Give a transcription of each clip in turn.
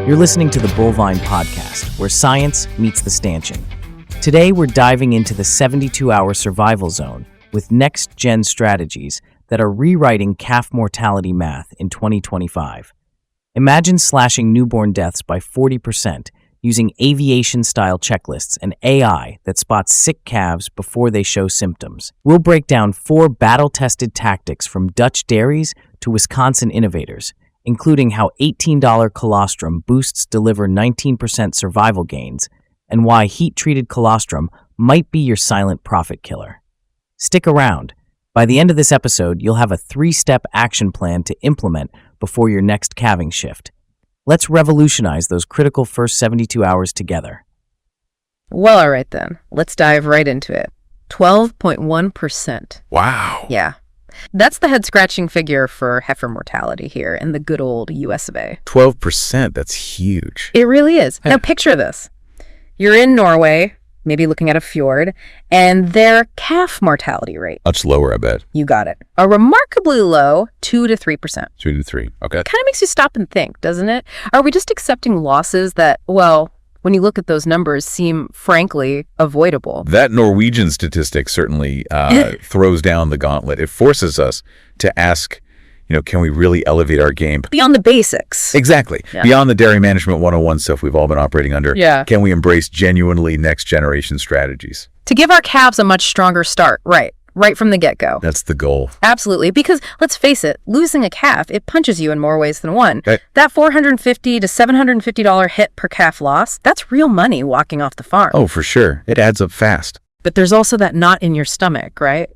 You're listening to the Bovine Podcast, where science meets the stanchion. Today, we're diving into the 72-hour survival zone with next-gen strategies that are rewriting calf mortality math in 2025. Imagine slashing newborn deaths by 40% using aviation-style checklists and AI that spots sick calves before they show symptoms. We'll break down 4 battle-tested tactics from Dutch dairies to Wisconsin innovators, including how $18 colostrum boosts deliver 19% survival gains, and why heat-treated colostrum might be your silent profit killer. Stick around. By the end of this episode, you'll have a 3-step action plan to implement before your next calving shift. Let's revolutionize those critical first 72 hours together. Well, all right then. Let's dive right into it. 12.1%. Wow. Yeah. That's the head-scratching figure for heifer mortality here in the good old US of A. 12%, that's huge. It really is. Now picture this. You're in Norway, maybe looking at a fjord, and their calf mortality rate. Much lower, I bet. You got it. A remarkably low 2 to 3%. 2 to 3, okay. Kind of makes you stop and think, doesn't it? Are we just accepting losses that, well, when you look at those numbers, seem frankly avoidable? That Norwegian statistic certainly throws down the gauntlet. It forces us to ask, can we really elevate our game? Beyond the basics. Exactly. Yeah. Beyond the dairy management 101 stuff we've all been operating under. Yeah. Can we embrace genuinely next generation strategies? To give our calves a much stronger start, right from the get-go. That's the goal. Absolutely, because let's face it, losing a calf, it punches you in more ways than one. Okay. That $450 to $750 hit per calf loss, that's real money walking off the farm. Oh, for sure. It adds up fast. But there's also that knot in your stomach, right?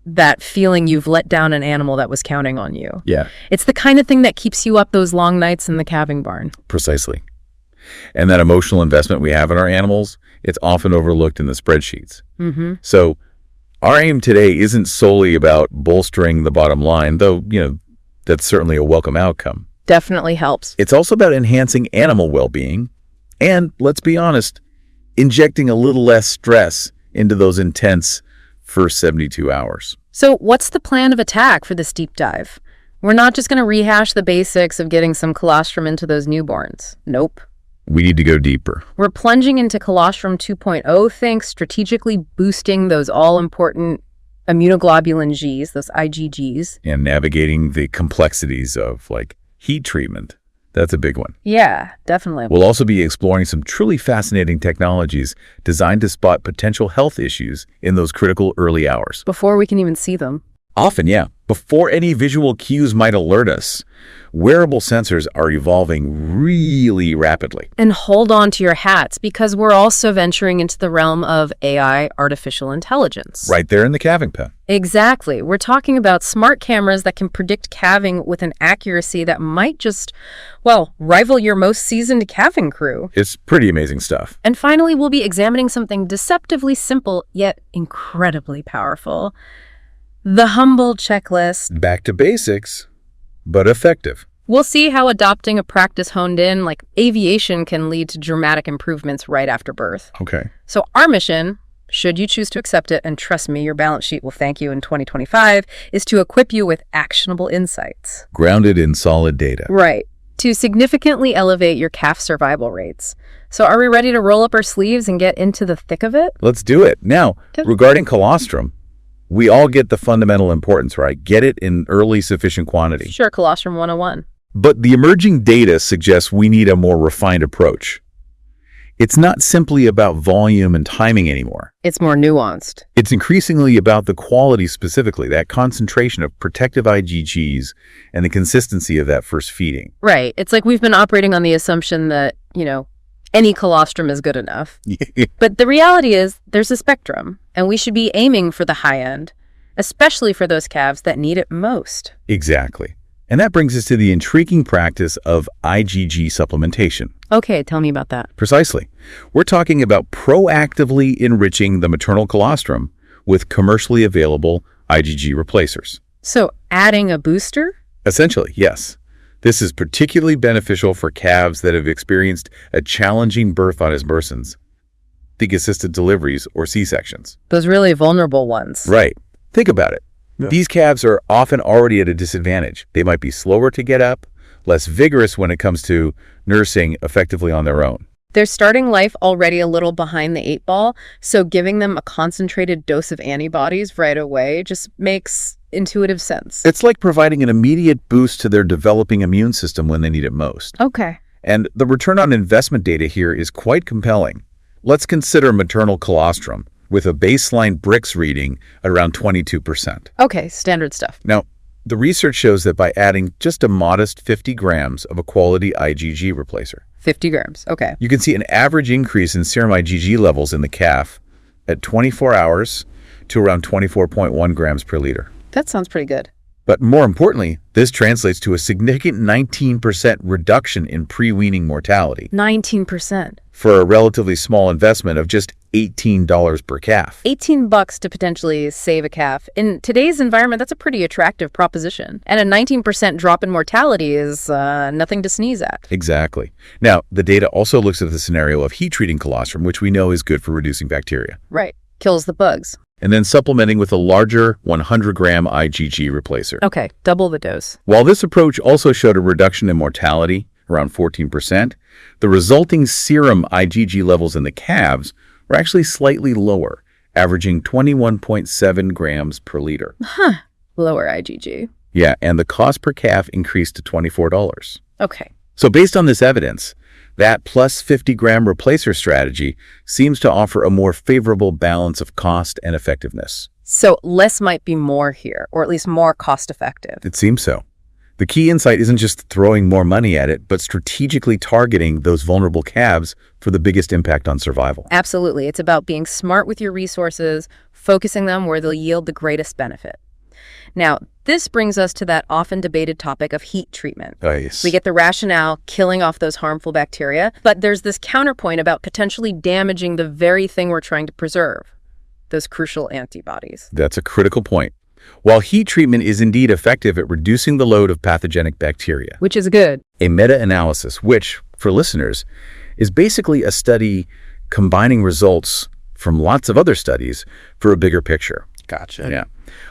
That feeling you've let down an animal that was counting on you. Yeah. It's the kind of thing that keeps you up those long nights in the calving barn. Precisely. And that emotional investment we have in our animals, it's often overlooked in the spreadsheets. Mm-hmm. So our aim today isn't solely about bolstering the bottom line, though, that's certainly a welcome outcome. Definitely helps. It's also about enhancing animal well-being and, let's be honest, injecting a little less stress into those intense first 72 hours. So what's the plan of attack for this deep dive? We're not just going to rehash the basics of getting some colostrum into those newborns. Nope. We need to go deeper. We're plunging into Colostrum 2.0, think strategically boosting those all-important immunoglobulin Gs, those IgGs. And navigating the complexities of, heat treatment. That's a big one. Yeah, definitely. We'll also be exploring some truly fascinating technologies designed to spot potential health issues in those critical early hours. Before we can even see them. Often, yeah. Before any visual cues might alert us, wearable sensors are evolving really rapidly. And hold on to your hats, because we're also venturing into the realm of AI, artificial intelligence. Right there in the calving pen. Exactly. We're talking about smart cameras that can predict calving with an accuracy that might just, rival your most seasoned calving crew. It's pretty amazing stuff. And finally, we'll be examining something deceptively simple, yet incredibly powerful. The humble checklist. Back to basics, but effective. We'll see how adopting a practice honed in, like aviation, can lead to dramatic improvements right after birth. Okay. So our mission, should you choose to accept it, and trust me, your balance sheet will thank you in 2025, is to equip you with actionable insights. Grounded in solid data. Right. To significantly elevate your calf survival rates. So are we ready to roll up our sleeves and get into the thick of it? Let's do it. Now, regarding colostrum, we all get the fundamental importance, right? Get it in early sufficient quantity. Sure, Colostrum 101. But the emerging data suggests we need a more refined approach. It's not simply about volume and timing anymore. It's more nuanced. It's increasingly about the quality specifically, that concentration of protective IgGs and the consistency of that first feeding. Right. It's like we've been operating on the assumption that, any colostrum is good enough. But the reality is there's a spectrum, and we should be aiming for the high end, especially for those calves that need it most. Exactly. And that brings us to the intriguing practice of IgG supplementation. Okay, tell me about that. Precisely. We're talking about proactively enriching the maternal colostrum with commercially available IgG replacers. So adding a booster? Essentially, yes. This is particularly beneficial for calves that have experienced a challenging birth on Esmersons. think assisted deliveries or C-sections. Those really vulnerable ones. Right. Think about it. Yeah. These calves are often already at a disadvantage. They might be slower to get up, less vigorous when it comes to nursing effectively on their own. They're starting life already a little behind the 8 ball, so giving them a concentrated dose of antibodies right away just makes intuitive sense. It's like providing an immediate boost to their developing immune system when they need it most. Okay. And the return on investment data here is quite compelling. Let's consider maternal colostrum with a baseline BRICS reading at around 22%. Okay, standard stuff. Now, the research shows that by adding just a modest 50 grams of a quality IgG replacer, 50 grams. Okay. you can see an average increase in serum IgG levels in the calf at 24 hours to around 24.1 grams per liter. That sounds pretty good. But more importantly, this translates to a significant 19% reduction in pre-weaning mortality 19%. for a relatively small investment of just $18 per calf. $18 to potentially save a calf. In today's environment, that's a pretty attractive proposition. And a 19% drop in mortality is nothing to sneeze at. Exactly. Now, the data also looks at the scenario of heat-treating colostrum, which we know is good for reducing bacteria, Right. Kills the bugs. and then supplementing with a larger 100-gram IgG replacer. Okay, double the dose. While this approach also showed a reduction in mortality, around 14%, the resulting serum IgG levels in the calves were actually slightly lower, averaging 21.7 grams per liter. Lower IgG. Yeah, and the cost per calf increased to $24. Okay. So based on this evidence, that plus 50-gram replacer strategy seems to offer a more favorable balance of cost and effectiveness. So less might be more here, or at least more cost effective. It seems so. The key insight isn't just throwing more money at it, but strategically targeting those vulnerable calves for the biggest impact on survival. Absolutely. It's about being smart with your resources, focusing them where they'll yield the greatest benefit. Now, this brings us to that often debated topic of heat treatment. Yes. We get the rationale killing off those harmful bacteria, but there's this counterpoint about potentially damaging the very thing we're trying to preserve, those crucial antibodies. That's a critical point. While heat treatment is indeed effective at reducing the load of pathogenic bacteria, Which is good. a meta-analysis, which, for listeners, is basically a study combining results from lots of other studies for a bigger picture. Gotcha. Yeah.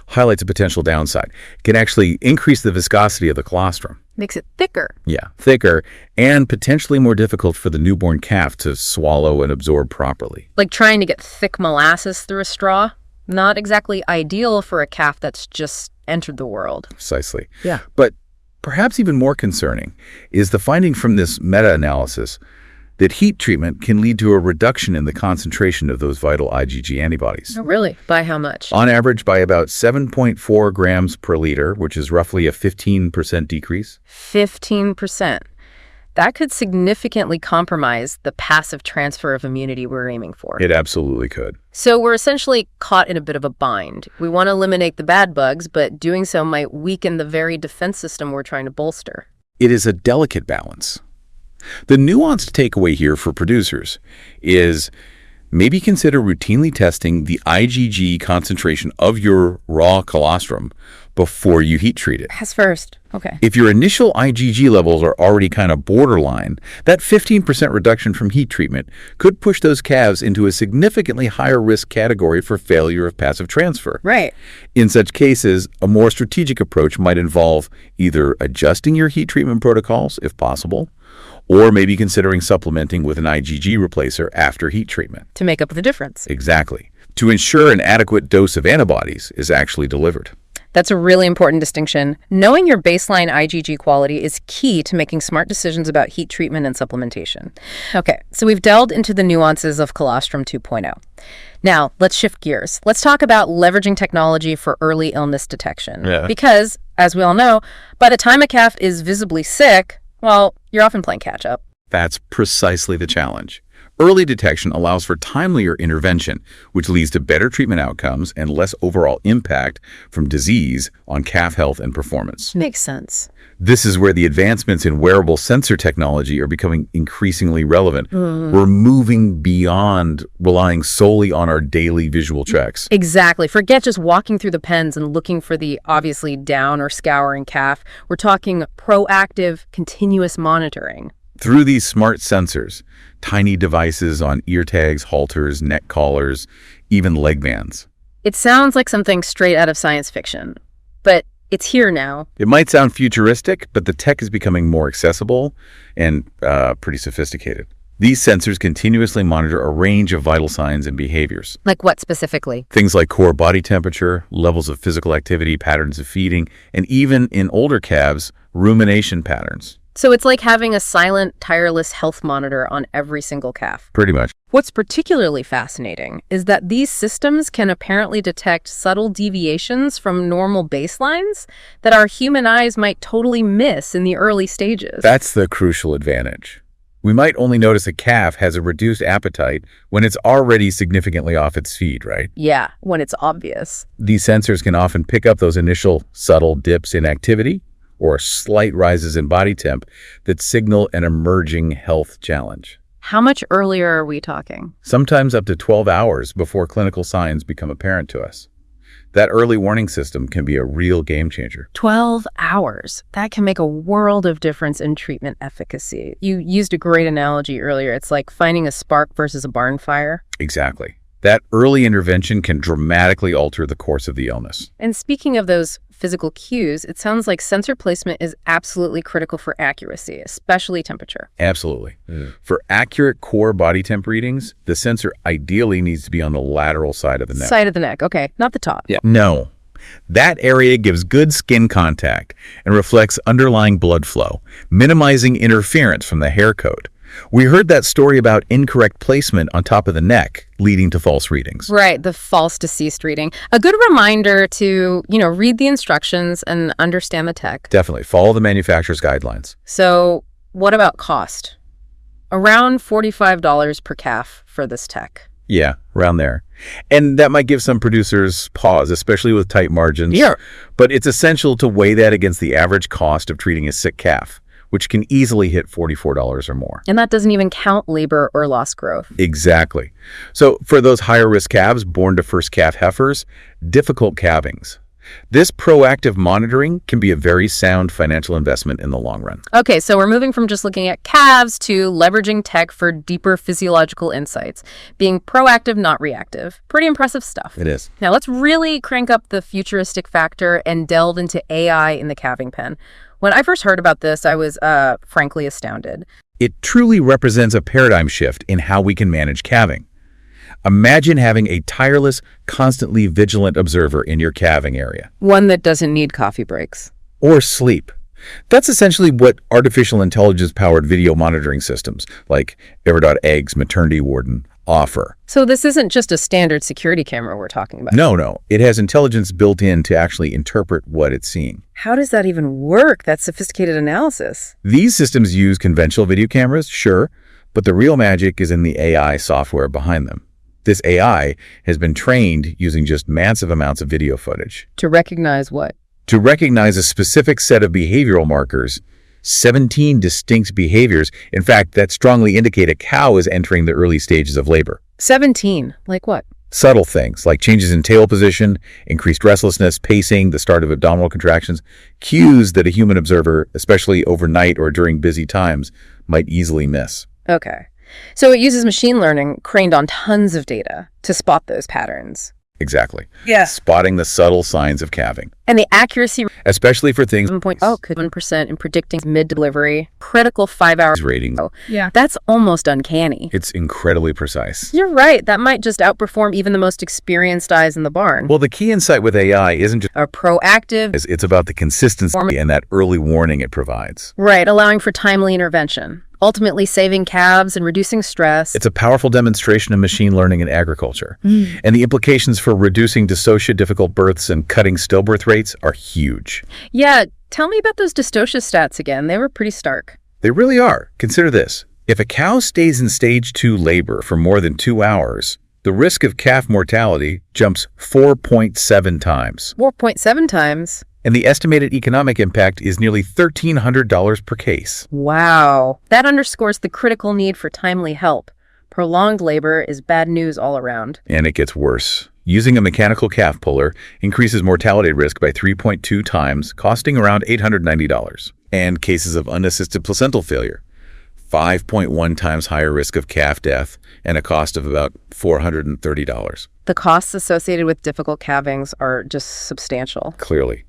Highlights a potential downside. Can actually increase the viscosity of the colostrum. Makes it thicker. Yeah, thicker and potentially more difficult for the newborn calf to swallow and absorb properly. Like trying to get thick molasses through a straw. Not exactly ideal for a calf that's just entered the world. Precisely. Yeah. But perhaps even more concerning is the finding from this meta-analysis that heat treatment can lead to a reduction in the concentration of those vital IgG antibodies. Oh, really? By how much? On average, by about 7.4 grams per liter, which is roughly a 15% decrease. 15%. That could significantly compromise the passive transfer of immunity we're aiming for. It absolutely could. So we're essentially caught in a bit of a bind. We want to eliminate the bad bugs, but doing so might weaken the very defense system we're trying to bolster. It is a delicate balance. The nuanced takeaway here for producers is maybe consider routinely testing the IgG concentration of your raw colostrum before you heat treat it. As first. Okay. If your initial IgG levels are already kind of borderline, that 15% reduction from heat treatment could push those calves into a significantly higher risk category for failure of passive transfer. Right. In such cases, a more strategic approach might involve either adjusting your heat treatment protocols, if possible, or maybe considering supplementing with an IgG replacer after heat treatment. To make up the difference. Exactly. To ensure an adequate dose of antibodies is actually delivered. That's a really important distinction. Knowing your baseline IgG quality is key to making smart decisions about heat treatment and supplementation. Okay, so we've delved into the nuances of Colostrum 2.0. Now, let's shift gears. Let's talk about leveraging technology for early illness detection. Yeah. Because, as we all know, by the time a calf is visibly sick, well, you're often playing catch up. That's precisely the challenge. Early detection allows for timelier intervention, which leads to better treatment outcomes and less overall impact from disease on calf health and performance. Makes sense. This is where the advancements in wearable sensor technology are becoming increasingly relevant. We're moving beyond relying solely on our daily visual checks. Exactly. Forget just walking through the pens and looking for the obviously down or scouring calf. We're talking proactive, continuous monitoring. Through these smart sensors, tiny devices on ear tags, halters, neck collars, even leg bands. It sounds like something straight out of science fiction, but it's here now. It might sound futuristic, but the tech is becoming more accessible and pretty sophisticated. These sensors continuously monitor a range of vital signs and behaviors. Like what specifically? Things like core body temperature, levels of physical activity, patterns of feeding, and even in older calves, rumination patterns. So it's like having a silent, tireless health monitor on every single calf. Pretty much. What's particularly fascinating is that these systems can apparently detect subtle deviations from normal baselines that our human eyes might totally miss in the early stages. That's the crucial advantage. We might only notice a calf has a reduced appetite when it's already significantly off its feed, right? Yeah, when it's obvious. These sensors can often pick up those initial subtle dips in activity or slight rises in body temp that signal an emerging health challenge. How much earlier are we talking? Sometimes up to 12 hours before clinical signs become apparent to us. That early warning system can be a real game changer. 12 hours. That can make a world of difference in treatment efficacy. You used a great analogy earlier. It's like finding a spark versus a barn fire. Exactly. That early intervention can dramatically alter the course of the illness. And speaking of those physical cues, it sounds like sensor placement is absolutely critical for accuracy, especially temperature. Absolutely. For accurate core body temp readings, the sensor ideally needs to be on the lateral side of the neck. Side of the neck, okay, not the top. Yeah. No. That area gives good skin contact and reflects underlying blood flow, minimizing interference from the hair coat. We heard that story about incorrect placement on top of the neck, leading to false readings. Right, the false deceased reading. A good reminder to, read the instructions and understand the tech. Definitely. Follow the manufacturer's guidelines. So, what about cost? Around $45 per calf for this tech. Yeah, around there. And that might give some producers pause, especially with tight margins. Yeah. But it's essential to weigh that against the average cost of treating a sick calf, which can easily hit $44 or more. And that doesn't even count labor or loss growth. Exactly. So for those higher risk calves born to first calf heifers, difficult calvings, this proactive monitoring can be a very sound financial investment in the long run. Okay, so we're moving from just looking at calves to leveraging tech for deeper physiological insights, being proactive, not reactive. Pretty impressive stuff. It is. Now let's really crank up the futuristic factor and delve into AI in the calving pen. When I first heard about this, I was frankly astounded. It truly represents a paradigm shift in how we can manage calving. Imagine having a tireless, constantly vigilant observer in your calving area. One that doesn't need coffee breaks. Or sleep. That's essentially what artificial intelligence-powered video monitoring systems like Ever.Ag's Maternity Warden offer. So this isn't just a standard security camera we're talking about. No. It has intelligence built in to actually interpret what it's seeing. How does that even work, that sophisticated analysis? These systems use conventional video cameras, sure, but the real magic is in the AI software behind them. This AI has been trained using just massive amounts of video footage. To recognize what? To recognize a specific set of behavioral markers, 17 distinct behaviors, in fact, that strongly indicate a cow is entering the early stages of labor. 17? Like what? Subtle things like changes in tail position, increased restlessness, pacing, the start of abdominal contractions, cues that a human observer, especially overnight or during busy times, might easily miss. Okay. So it uses machine learning trained on tons of data to spot those patterns. Exactly. Yeah. Spotting the subtle signs of calving. And the accuracy, Especially for things 1% in predicting mid-delivery, critical 5 hours rating. Yeah. That's almost uncanny. It's incredibly precise. You're right. That might just outperform even the most experienced eyes in the barn. Well, the key insight with AI isn't just A proactive, it's about the consistency and that early warning it provides. right, allowing for timely intervention, ultimately saving calves and reducing stress. It's a powerful demonstration of machine learning in agriculture. And the implications for reducing dystocia difficult births and cutting stillbirth rates are huge. Yeah, tell me about those dystocia stats again. They were pretty stark. They really are. Consider this. If a cow stays in stage 2 labor for more than 2 hours, the risk of calf mortality jumps 4.7 times. 4.7 times. And the estimated economic impact is nearly $1,300 per case. Wow. That underscores the critical need for timely help. Prolonged labor is bad news all around. And it gets worse. Using a mechanical calf puller increases mortality risk by 3.2 times, costing around $890. And cases of unassisted placental failure, 5.1 times higher risk of calf death, and a cost of about $430. The costs associated with difficult calvings are just substantial. Clearly.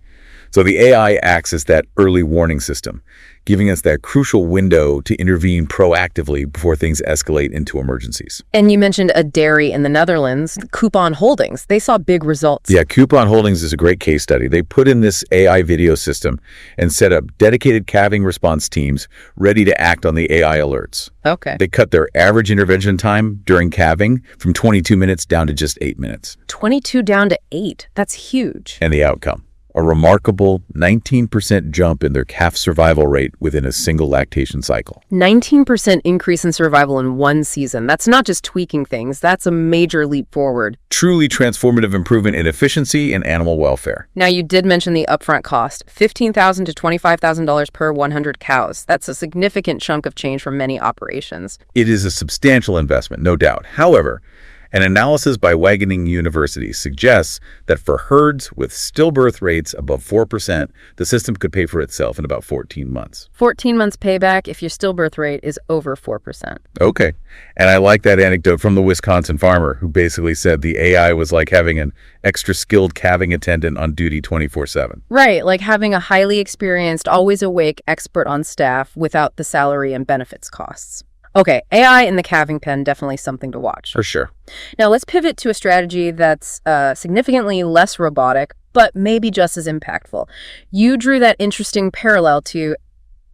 So the AI acts as that early warning system, giving us that crucial window to intervene proactively before things escalate into emergencies. And you mentioned a dairy in the Netherlands, Coupon Holdings. They saw big results. Yeah, Coupon Holdings is a great case study. They put in this AI video system and set up dedicated calving response teams ready to act on the AI alerts. Okay. They cut their average intervention time during calving from 22 minutes down to just 8 minutes. 22 down to 8. That's huge. And the outcome? A remarkable 19% jump in their calf survival rate within a single lactation cycle. 19% increase in survival in one season. That's not just tweaking things. That's a major leap forward. Truly transformative improvement in efficiency and animal welfare. Now, you did mention the upfront cost, $15,000 to $25,000 per 100 cows. That's a significant chunk of change from many operations. It is a substantial investment, no doubt. However, an analysis by Wageningen University suggests that for herds with stillbirth rates above 4%, the system could pay for itself in about 14 months. 14 months payback if your stillbirth rate is over 4%. Okay. And I like that anecdote from the Wisconsin farmer who basically said the AI was like having an extra skilled calving attendant on duty 24/7. Right, like having a highly experienced, always awake expert on staff without the salary and benefits costs. Okay, AI in the calving pen, definitely something to watch. For sure. Now let's pivot to a strategy that's significantly less robotic, but maybe just as impactful. You drew that interesting parallel to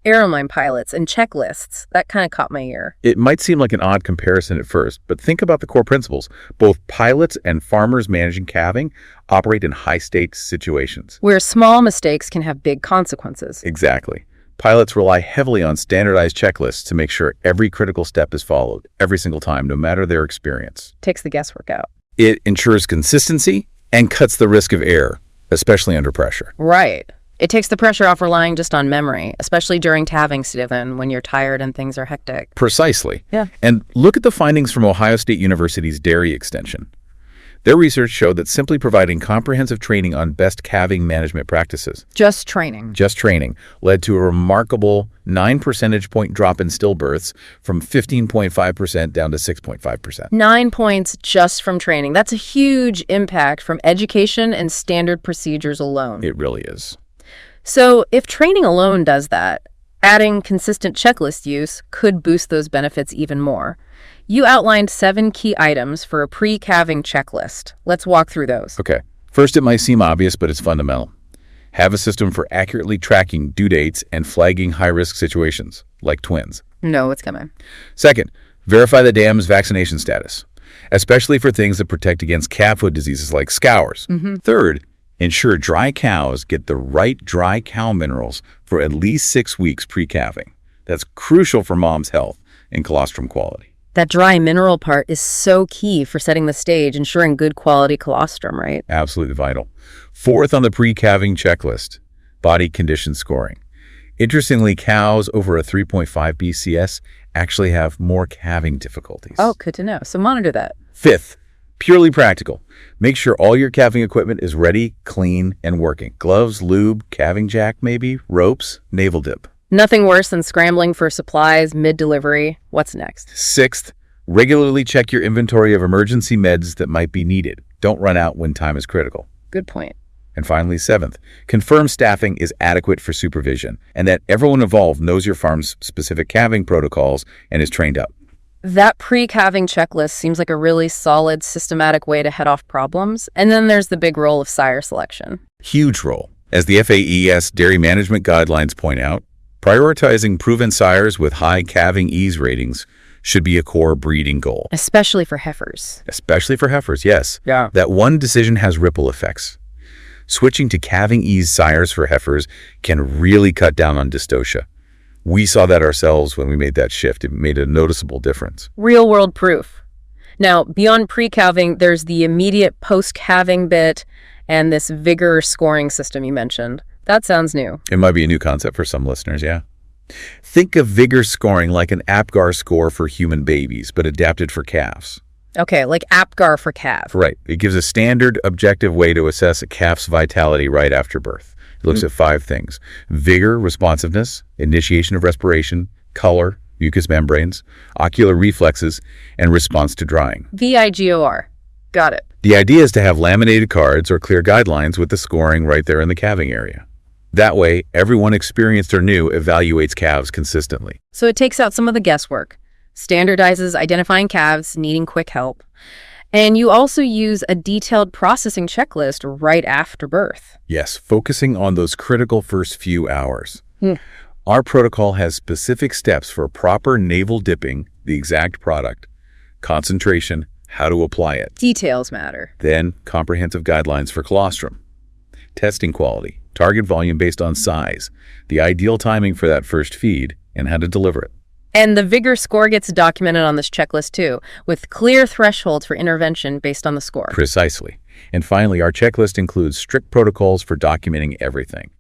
airline pilots and checklists. That kind of caught my ear. It might seem like an odd comparison at first, but think about the core principles. Both pilots and farmers managing calving operate in high-stakes situations. Where small mistakes can have big consequences. Exactly. Pilots rely heavily on standardized checklists to make sure every critical step is followed every single time, no matter their experience. Takes the guesswork out. It ensures consistency and cuts the risk of error, especially under pressure. Right. It takes the pressure off relying just on memory, especially during calving season when you're tired and things are hectic. Precisely. Yeah. And look at the findings from Ohio State University's dairy extension. Their research showed that simply providing comprehensive training on best calving management practices, Just training, led to a remarkable 9 percentage point drop in stillbirths from 15.5% down to 6.5%. 9 points just from training. That's a huge impact from education and standard procedures alone. It really is. So if training alone does that, adding consistent checklist use could boost those benefits even more. You outlined 7 key items for a pre-calving checklist. Let's walk through those. Okay. First, it might seem obvious, but it's fundamental. Have a system for accurately tracking due dates and flagging high-risk situations, like twins. No, it's coming. Second, verify the dam's vaccination status, especially for things that protect against calf foot diseases like scours. Third, ensure dry cows get the right dry cow minerals for at least 6 weeks pre-calving. That's crucial for mom's health and colostrum quality. That dry mineral part is so key for setting the stage, ensuring good quality colostrum, right? Absolutely vital. Fourth on the pre-calving checklist, body condition scoring. Interestingly, cows over a 3.5 BCS actually have more calving difficulties. Oh, good to know. So monitor that. Fifth, purely practical. Make sure all your calving equipment is ready, clean, and working. Gloves, lube, calving jack maybe, ropes, navel dip. Nothing worse than scrambling for supplies mid-delivery. What's next? Sixth, regularly check your inventory of emergency meds that might be needed. Don't run out when time is critical. Good point. And finally, seventh, confirm staffing is adequate for supervision and that everyone involved knows your farm's specific calving protocols and is trained up. That pre-calving checklist seems like a really solid, systematic way to head off problems. And then there's the big role of sire selection. Huge role. As the FAES dairy management guidelines point out, prioritizing proven sires with high calving ease ratings should be a core breeding goal. Especially for heifers. Especially for heifers, yes. Yeah. That one decision has ripple effects. Switching to calving ease sires for heifers can really cut down on dystocia. We saw that ourselves when we made that shift. It made a noticeable difference. Real-world proof. Now, beyond pre-calving, there's the immediate post-calving bit and this vigor scoring system you mentioned. That sounds new. It might be a new concept for some listeners, yeah. Think of vigor scoring like an APGAR score for human babies, but adapted for calves. Okay, like APGAR for calf. Right. It gives a standard, objective way to assess a calf's vitality right after birth. It looks at 5 things: vigor, responsiveness, initiation of respiration, color, mucous membranes, ocular reflexes, and response to drying. VIGOR. Got it. The idea is to have laminated cards or clear guidelines with the scoring right there in the calving area. That way, everyone experienced or new evaluates calves consistently. So it takes out some of the guesswork, standardizes identifying calves needing quick help, and you also use a detailed processing checklist right after birth. Yes, focusing on those critical first few hours. Hmm. Our protocol has specific steps for proper navel dipping, the exact product, concentration, how to apply it. Details matter. Then, comprehensive guidelines for colostrum. Testing quality, target volume based on size, the ideal timing for that first feed, and how to deliver it. And the vigor score gets documented on this checklist too, with clear thresholds for intervention based on the score. Precisely. And finally, our checklist includes strict protocols for documenting everything.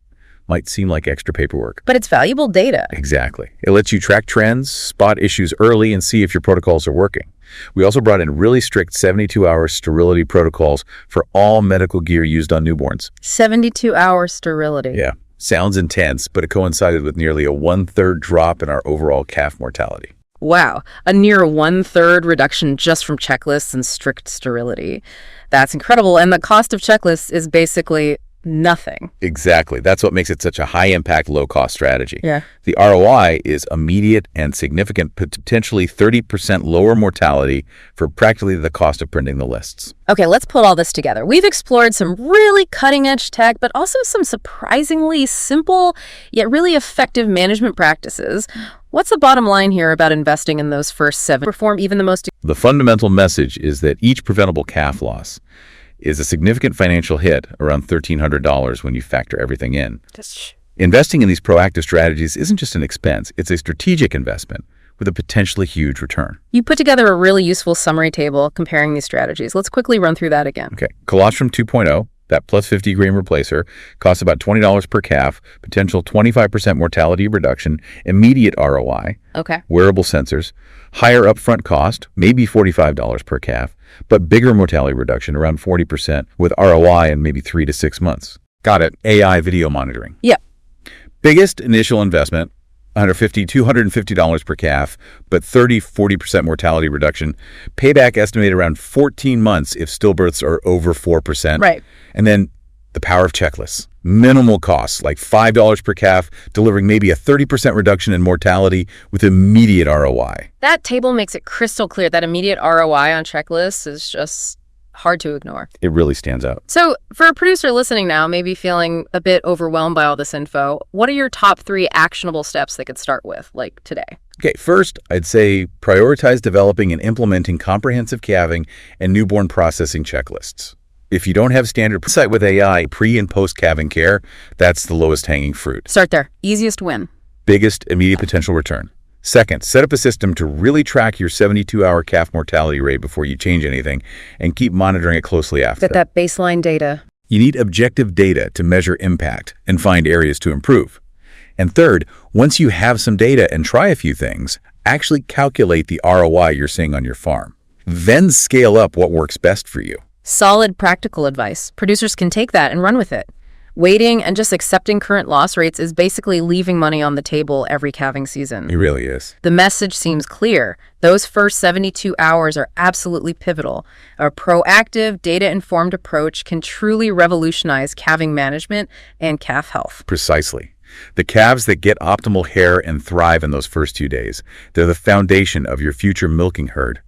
Might seem like extra paperwork. But it's valuable data. Exactly. It lets you track trends, spot issues early, and see if your protocols are working. We also brought in really strict 72-hour sterility protocols for all medical gear used on newborns. 72-hour sterility. Yeah. Sounds intense, but it coincided with nearly a 1/3 drop in our overall calf mortality. Wow, a near 1/3 reduction just from checklists and strict sterility. That's incredible, and the cost of checklists is basically nothing. Exactly. That's what makes it such a high-impact, low-cost strategy. Yeah. The ROI is immediate and significant, potentially 30% lower mortality for practically the cost of printing the lists. Okay, let's put all this together. We've explored some really cutting-edge tech, but also some surprisingly simple yet really effective management practices. What's the bottom line here about investing in those first 7? Perform even the most... The fundamental message is that each preventable calf loss is a significant financial hit, around $1,300 when you factor everything in. Investing in these proactive strategies isn't just an expense, it's a strategic investment with a potentially huge return. You put together a really useful summary table comparing these strategies. Let's quickly run through that again. Okay, Colostrum 2.0, that plus 50 grain replacer, costs about $20 per calf, potential 25% mortality reduction, immediate ROI, Okay. wearable sensors, higher upfront cost, maybe $45 per calf, but bigger mortality reduction, around 40%, with ROI in maybe 3 to 6 months. Got it. AI video monitoring. Yeah. Biggest initial investment, $250 per calf, but 30-40% mortality reduction. Payback estimated around 14 months if stillbirths are over 4%. Right. And then the power of checklists. Minimal costs, like $5 per calf, delivering maybe a 30% reduction in mortality with immediate ROI. That table makes it crystal clear that immediate ROI on checklists is just hard to ignore. It really stands out. So for a producer listening now, maybe feeling a bit overwhelmed by all this info, what are your top 3 actionable steps they could start with, like today? Okay, first, I'd say prioritize developing and implementing comprehensive calving and newborn processing checklists. If you don't have standard insight with AI, pre- and post-calving care, that's the lowest hanging fruit. Start there. Easiest win. Biggest immediate potential return. Second, set up a system to really track your 72-hour calf mortality rate before you change anything and keep monitoring it closely after. Get that baseline data. You need objective data to measure impact and find areas to improve. And third, once you have some data and try a few things, actually calculate the ROI you're seeing on your farm. Then scale up what works best for you. Solid practical advice. Producers can take that and run with it. Waiting and just accepting current loss rates is basically leaving money on the table every calving season. It really is. The message seems clear. Those first 72 hours are absolutely pivotal. A proactive, data-informed approach can truly revolutionize calving management and calf health. Precisely. The calves that get optimal hair and thrive in those first 2 days, they're the foundation of your future milking herd.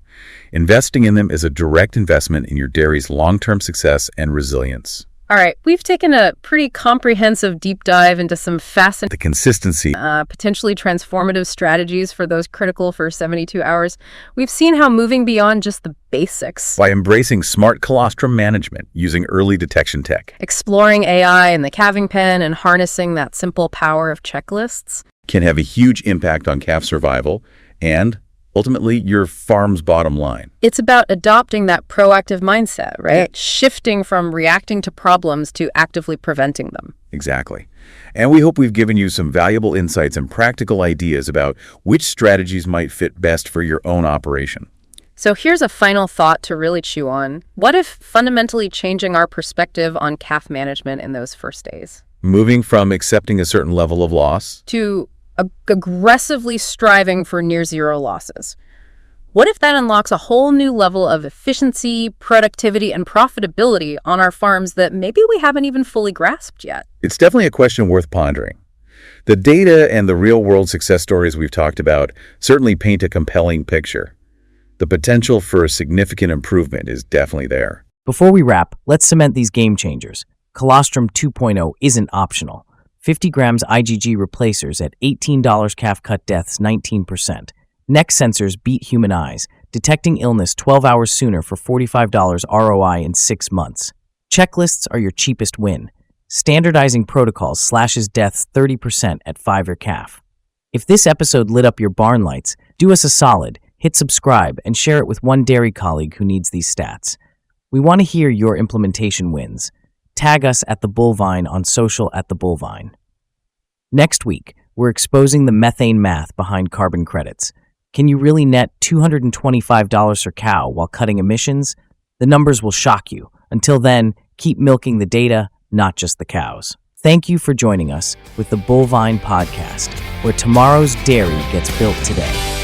Investing in them is a direct investment in your dairy's long-term success and resilience. All right, we've taken a pretty comprehensive deep dive into some fascinating, The consistency. potentially transformative strategies for those critical for 72 hours. We've seen how moving beyond just the basics, By embracing smart colostrum management using early detection tech, exploring AI in the calving pen and harnessing that simple power of checklists, can have a huge impact on calf survival and, ultimately, your farm's bottom line. it's about adopting that proactive mindset, right? Shifting from reacting to problems to actively preventing them. Exactly. And we hope we've given you some valuable insights and practical ideas about which strategies might fit best for your own operation. So here's a final thought to really chew on. What if fundamentally changing our perspective on calf management in those first days? Moving from accepting a certain level of loss, To aggressively striving for near zero losses. What if that unlocks a whole new level of efficiency, productivity, and profitability on our farms that maybe we haven't even fully grasped yet? It's definitely a question worth pondering. The data and the real-world success stories we've talked about certainly paint a compelling picture. The potential for a significant improvement is definitely there. Before we wrap, let's cement these game changers. Colostrum 2.0 isn't optional. 50 grams IgG replacers at $18, calf cut deaths 19%. Neck sensors beat human eyes, detecting illness 12 hours sooner for $45 ROI in 6 months. Checklists are your cheapest win. Standardizing protocols slashes deaths 30% at 5-year calf. If this episode lit up your barn lights, do us a solid, hit subscribe, and share it with one dairy colleague who needs these stats. We want to hear your implementation wins. Tag us at The Bullvine on social at The Bullvine. Next week, we're exposing the methane math behind carbon credits. Can you really net $225 per cow while cutting emissions? The numbers will shock you. Until then, keep milking the data, not just the cows. Thank you for joining us with the Bullvine Podcast, where tomorrow's dairy gets built today.